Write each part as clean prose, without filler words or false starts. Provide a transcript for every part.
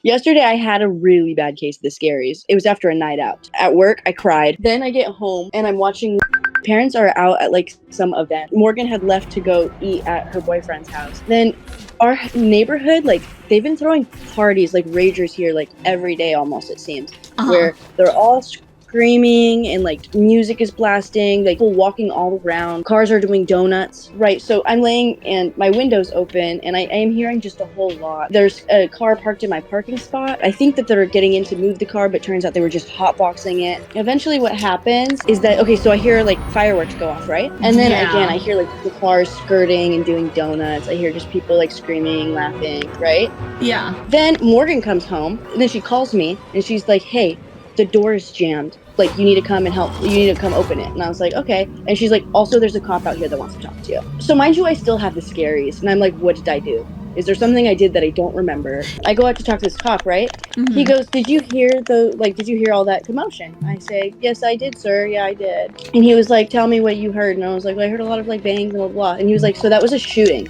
Yesterday, I had a really bad case of the scaries. It was after a night out. At work, I cried. Then I get home and I'm watching. Parents are out at like some event. Morgan had left to go eat at her boyfriend's house. Then our neighborhood, like, they've been throwing parties, like ragers here, like every day almost, it seems, where they're all screaming and like music is blasting, like people walking all around, cars are doing donuts, right? So I'm laying and my window's open and I am hearing just a whole lot. There's a car parked in my parking spot. I think that they're getting in to move the car, but turns out they were just hotboxing it. Eventually what happens is that, okay, so I hear like fireworks go off, right? And then again, I hear like the cars skirting and doing donuts. I hear just people like screaming, laughing, right? Yeah. Then Morgan comes home and then she calls me and she's like, hey, the door is jammed. Like, you need to come and help. You need to come open it. And I was like, okay. And she's like, also, there's a cop out here that wants to talk to you. So mind you, I still have the scaries. And I'm like, what did I do? Is there something I did that I don't remember? I go out to talk to this cop, right? Mm-hmm. He goes, did you hear all that commotion? I say, yes, I did, sir. Yeah, I did. And he was like, tell me what you heard. And I was like, well, I heard a lot of like bangs and blah, blah. And he was like, so that was a shooting.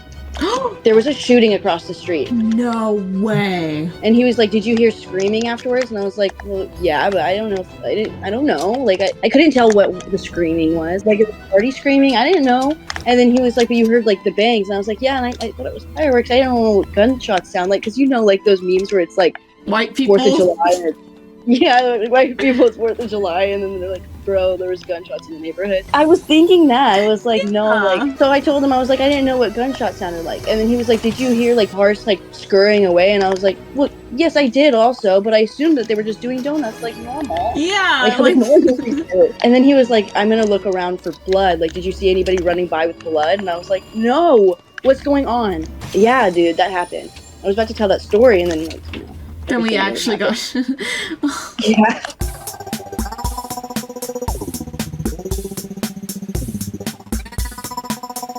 There was a shooting across the street. No way. And he was like, did you hear screaming afterwards? And I was like, well, yeah, but I don't know I don't know. Like, I couldn't tell what the screaming was. Like, it was party screaming. I didn't know. And then he was like, but you heard like the bangs. And I was like, yeah, and I thought it was fireworks. I don't know what gunshots sound like. Cause you know, like those memes where it's like white people. 4th of July. Yeah, white people, it's 4th of July. And then they're like, bro, there was gunshots in the neighborhood. I was thinking that. I was like, no, like, so I told him, I was like, I didn't know what gunshots sounded like. And then he was like, did you hear like cars like scurrying away? And I was like, well, yes, I did also, but I assumed that they were just doing donuts like normal. Yeah. Like normal. And then he was like, I'm gonna look around for blood. Like, did you see anybody running by with blood? And I was like, no, what's going on? Yeah, dude, that happened. I was about to tell that story and then like, then we actually got yeah.